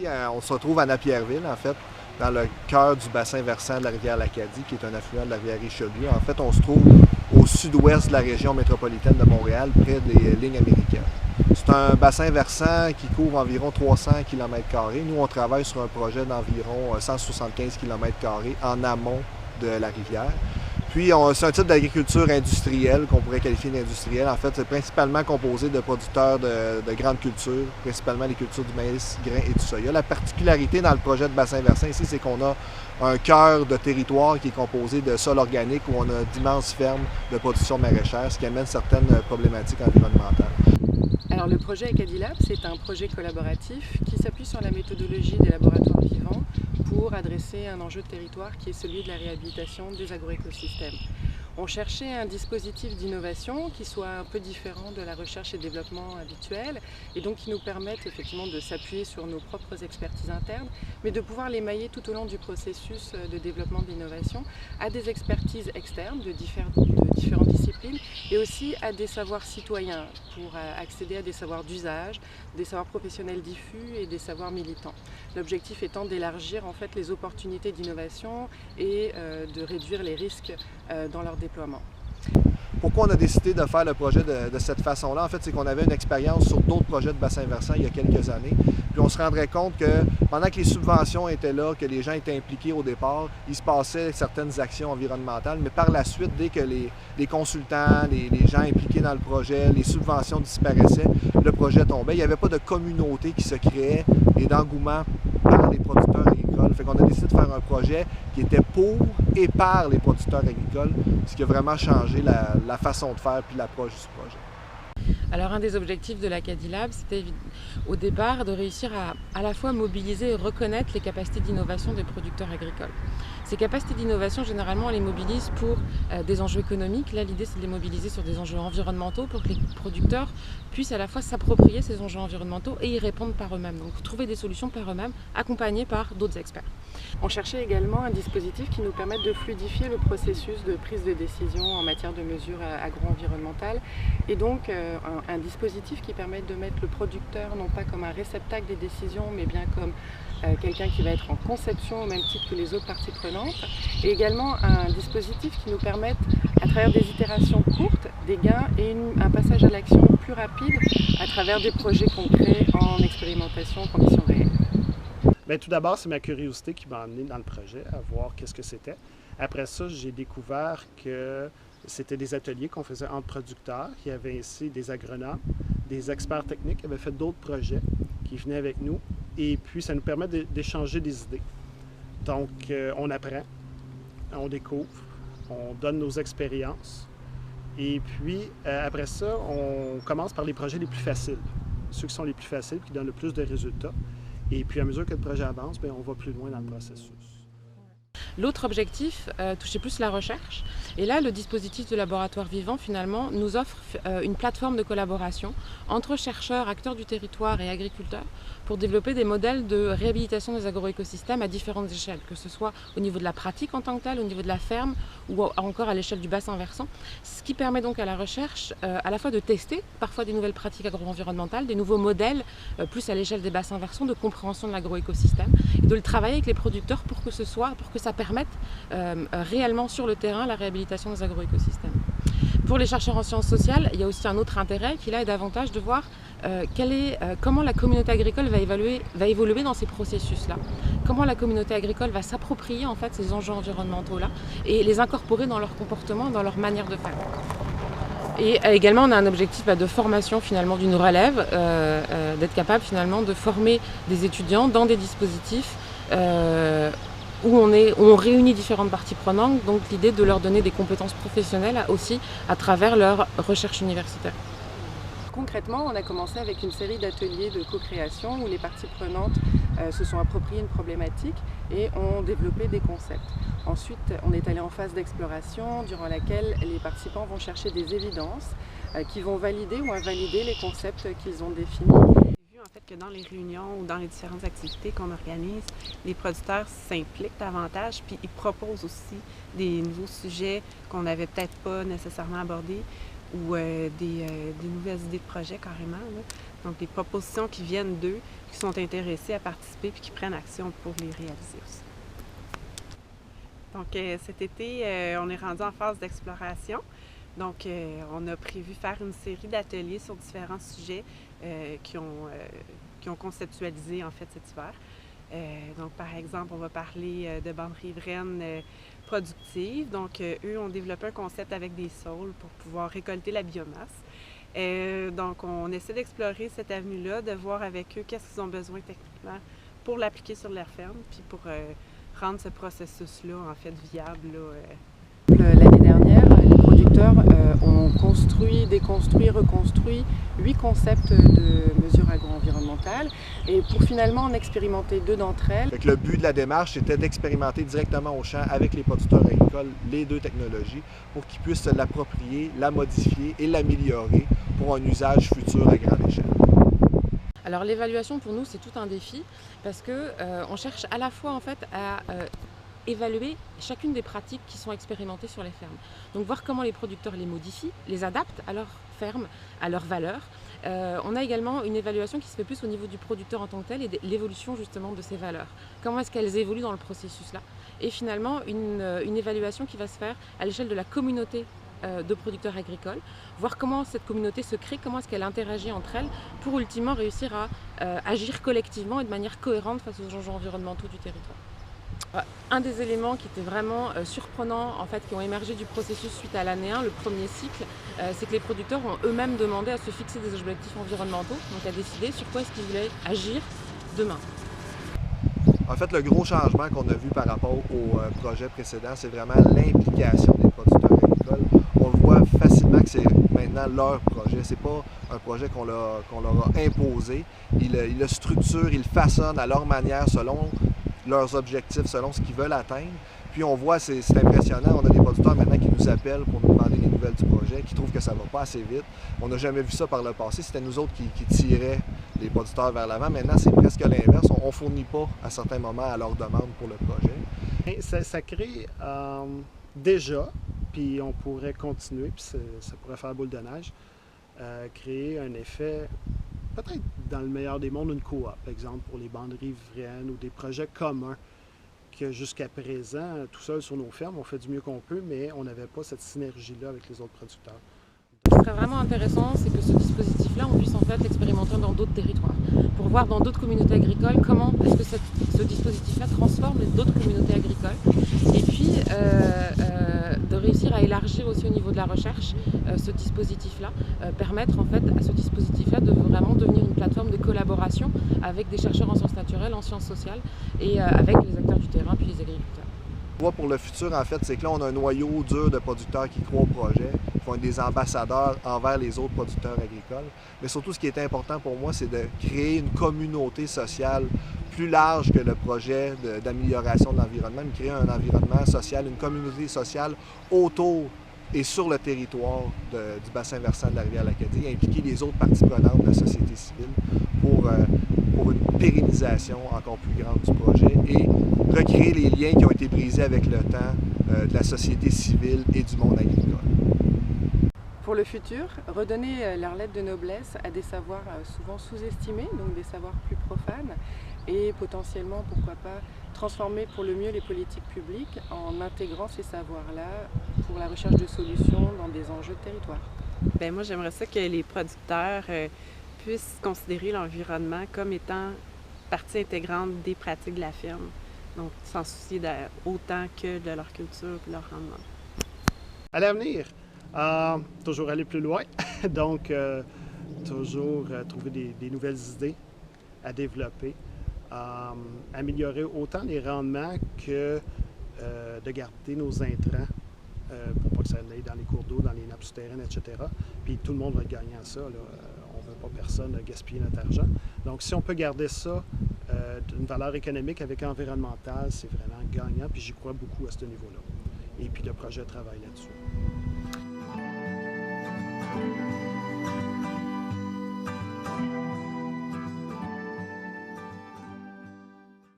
Ici, on se retrouve à Napierville, en fait, dans le cœur du bassin versant de la rivière L'Acadie, qui est un affluent de la rivière Richelieu. En fait, on se trouve au sud-ouest de la région métropolitaine de Montréal, près des lignes américaines. C'est un bassin versant qui couvre environ 300 km². Nous, on travaille sur un projet d'environ 175 km² en amont de la rivière. Puis, c'est un type d'agriculture industrielle qu'on pourrait qualifier d'industrielle. En fait, c'est principalement composé de producteurs de grandes cultures, principalement les cultures du maïs, grain et du soya. La particularité dans le projet de bassin versant ici, c'est qu'on a un cœur de territoire qui est composé de sol organique où on a d'immenses fermes de production maraîchère, ce qui amène certaines problématiques environnementales. Alors le projet Acadilab, c'est un projet collaboratif qui s'appuie sur la méthodologie des laboratoires vivants pour adresser un enjeu de territoire qui est celui de la réhabilitation des agroécosystèmes. On cherchait un dispositif d'innovation qui soit un peu différent de la recherche et développement habituelle et donc qui nous permette effectivement de s'appuyer sur nos propres expertises internes, mais de pouvoir l'émailler tout au long du processus de développement de l'innovation à des expertises externes de différentes disciplines et aussi à des savoirs citoyens pour accéder à des savoirs d'usage, des savoirs professionnels diffus et des savoirs militants. L'objectif étant d'élargir en fait les opportunités d'innovation et de réduire les risques dans leur déploiement. Pourquoi on a décidé de faire le projet de cette façon-là? En fait, c'est qu'on avait une expérience sur d'autres projets de bassin versant il y a quelques années. Puis on se rendrait compte que pendant que les subventions étaient là, que les gens étaient impliqués au départ, il se passait certaines actions environnementales, mais par la suite, dès que les consultants, les gens impliqués dans le projet, les subventions disparaissaient, le projet tombait. Il n'y avait pas de communauté qui se créait et d'engouement par les producteurs agricoles. Fait qu'on a décidé de faire un projet qui était pour et par les producteurs agricoles, ce qui a vraiment changé la façon de faire puis l'approche du projet. Alors un des objectifs de l'Acadilab, c'était au départ de réussir à la fois mobiliser et reconnaître les capacités d'innovation des producteurs agricoles. Ces capacités d'innovation, généralement, on les mobilise pour des enjeux économiques. Là, l'idée, c'est de les mobiliser sur des enjeux environnementaux pour que les producteurs puissent à la fois s'approprier ces enjeux environnementaux et y répondre par eux-mêmes. Donc, trouver des solutions par eux-mêmes, accompagnés par d'autres experts. On cherchait également un dispositif qui nous permette de fluidifier le processus de prise de décision en matière de mesures agro-environnementales et donc un dispositif qui permette de mettre le producteur non pas comme un réceptacle des décisions mais bien comme quelqu'un qui va être en conception au même titre que les autres parties prenantes et également un dispositif qui nous permette à travers des itérations courtes des gains et un passage à l'action plus rapide à travers des projets concrets en expérimentation en conditions réelles. Bien, tout d'abord, c'est ma curiosité qui m'a amené dans le projet, à voir qu'est-ce que c'était. Après ça, j'ai découvert que c'était des ateliers qu'on faisait entre producteurs. Il y avait ici des agronomes, des experts techniques qui avaient fait d'autres projets qui venaient avec nous. Et puis, ça nous permet d'échanger des idées. Donc, on apprend, on découvre, on donne nos expériences. Et puis, après ça, on commence par les projets les plus faciles. Ceux qui sont les plus faciles, qui donnent le plus de résultats. Et puis, à mesure que le projet avance, bien, on va plus loin dans le processus. L'autre objectif touchait plus la recherche. Et là, le dispositif de laboratoire vivant, finalement, nous offre une plateforme de collaboration entre chercheurs, acteurs du territoire et agriculteurs pour développer des modèles de réhabilitation des agroécosystèmes à différentes échelles, que ce soit au niveau de la pratique en tant que telle, au niveau de la ferme ou encore à l'échelle du bassin versant. Ce qui permet donc à la recherche à la fois de tester parfois des nouvelles pratiques agro-environnementales, des nouveaux modèles plus à l'échelle des bassins versants de compréhension de l'agroécosystème et de le travailler avec les producteurs pour que ça permette réellement sur le terrain la réhabilitation des agroécosystèmes. Pour les chercheurs en sciences sociales, il y a aussi un autre intérêt qui là est davantage de voir comment la communauté agricole va évoluer dans ces processus-là. Comment la communauté agricole va s'approprier en fait ces enjeux environnementaux-là et les incorporer dans leur comportement, dans leur manière de faire. Et également, on a un objectif de formation finalement d'une relève, d'être capable finalement de former des étudiants dans des dispositifs où on réunit différentes parties prenantes, donc l'idée de leur donner des compétences professionnelles aussi à travers leur recherche universitaire. Concrètement, on a commencé avec une série d'ateliers de co-création où les parties prenantes se sont appropriées une problématique et ont développé des concepts. Ensuite, on est allé en phase d'exploration durant laquelle les participants vont chercher des évidences qui vont valider ou invalider les concepts qu'ils ont définis. En fait, que dans les réunions ou dans les différentes activités qu'on organise, les producteurs s'impliquent davantage puis ils proposent aussi des nouveaux sujets qu'on n'avait peut-être pas nécessairement abordés ou des nouvelles idées de projet carrément. Là. Donc, des propositions qui viennent d'eux, qui sont intéressés à participer puis qui prennent action pour les réaliser aussi. Donc, cet été, on est rendu en phase d'exploration. Donc, on a prévu faire une série d'ateliers sur différents sujets qui ont conceptualisé, en fait, cet hiver. Donc, par exemple, on va parler de bandes riveraines productives. Donc, eux ont développé un concept avec des saules pour pouvoir récolter la biomasse. Donc, on essaie d'explorer cette avenue-là, de voir avec eux qu'est-ce qu'ils ont besoin techniquement pour l'appliquer sur leur ferme, puis pour rendre ce processus-là, en fait, viable. L'année dernière, les producteurs ont construit, déconstruit, reconstruit 8 concepts de mesures agro-environnementales et pour finalement en expérimenter 2 d'entre elles. Fait que le but de la démarche, c'était d'expérimenter directement au champ avec les producteurs agricoles les 2 technologies pour qu'ils puissent se l'approprier, la modifier et l'améliorer pour un usage futur à grande échelle. Alors l'évaluation pour nous c'est tout un défi parce que on cherche à la fois en fait à évaluer chacune des pratiques qui sont expérimentées sur les fermes. Donc voir comment les producteurs les modifient, les adaptent à leur ferme, à leurs valeurs. On a également une évaluation qui se fait plus au niveau du producteur en tant que tel et de l'évolution justement de ces valeurs. Comment est-ce qu'elles évoluent dans le processus là? Et finalement une évaluation qui va se faire à l'échelle de la communauté de producteurs agricoles, voir comment cette communauté se crée, comment est-ce qu'elle interagit entre elles pour ultimement réussir à agir collectivement et de manière cohérente face aux enjeux environnementaux du territoire. Un des éléments qui était vraiment surprenant, en fait, qui ont émergé du processus suite à l'année 1, le premier cycle, c'est que les producteurs ont eux-mêmes demandé à se fixer des objectifs environnementaux, donc à décider sur quoi est-ce qu'ils voulaient agir demain. En fait, le gros changement qu'on a vu par rapport au projet précédent, c'est vraiment l'implication des producteurs agricoles. On le voit facilement que c'est maintenant leur projet. C'est pas un projet qu'on leur a imposé. Ils le structurent, ils le façonnent à leur manière, selon leurs objectifs, selon ce qu'ils veulent atteindre. Puis on voit, c'est impressionnant, on a des producteurs maintenant qui nous appellent pour nous demander les nouvelles du projet, qui trouvent que ça ne va pas assez vite. On n'a jamais vu ça par le passé, c'était nous autres qui tiraient les producteurs vers l'avant. Maintenant, c'est presque l'inverse, on ne fournit pas à certains moments à leur demande pour le projet. Ça crée déjà, puis on pourrait continuer, puis ça pourrait faire boule de neige, créer un effet, peut-être dans le meilleur des mondes, une coop, par exemple, pour les bandes riveraines ou des projets communs que jusqu'à présent, tout seul sur nos fermes, on fait du mieux qu'on peut, mais on n'avait pas cette synergie-là avec les autres producteurs. Ce qui serait vraiment intéressant, c'est que ce dispositif-là, on puisse en fait l'expérimenter dans d'autres territoires, pour voir dans d'autres communautés agricoles comment est-ce que ce dispositif-là transforme d'autres communautés agricoles, et puis de réussir à élargir aussi au niveau de la recherche ce dispositif-là, permettre en fait à ce dispositif-là de vraiment devenir une plateforme de collaboration avec des chercheurs en sciences naturelles, en sciences sociales et avec les acteurs du terrain puis les agriculteurs. Pour le futur, en fait, c'est que là, on a un noyau dur de producteurs qui croient au projet, qui vont être des ambassadeurs envers les autres producteurs agricoles. Mais surtout, ce qui est important pour moi, c'est de créer une communauté sociale plus large que le projet d'amélioration de l'environnement, mais créer un environnement social, une communauté sociale autour et sur le territoire du bassin versant de la rivière l'Acadie, impliquer les autres parties prenantes de la société civile pour une pérennisation encore plus grande du projet et recréer les liens qui ont été brisés avec le temps de la société civile et du monde agricole. Pour le futur, redonner leur lettre de noblesse à des savoirs souvent sous-estimés, donc des savoirs plus profanes, et potentiellement, pourquoi pas, transformer pour le mieux les politiques publiques en intégrant ces savoirs-là pour la recherche de solutions dans des enjeux de territoire. Bien, moi, j'aimerais ça que les producteurs puissent considérer l'environnement comme étant partie intégrante des pratiques de la ferme. Donc, s'en soucier autant que de leur culture et leur rendement. À l'avenir, toujours aller plus loin, donc toujours trouver des nouvelles idées à développer, améliorer autant les rendements que de garder nos intrants pour pas que ça aille dans les cours d'eau, dans les nappes souterraines, etc. Puis tout le monde va être gagnant à ça. Là. On ne veut pas personne gaspiller notre argent. Donc si on peut garder ça d'une valeur économique avec environnementale, c'est vraiment gagnant. Puis j'y crois beaucoup à ce niveau-là. Et puis le projet travaille là-dessus.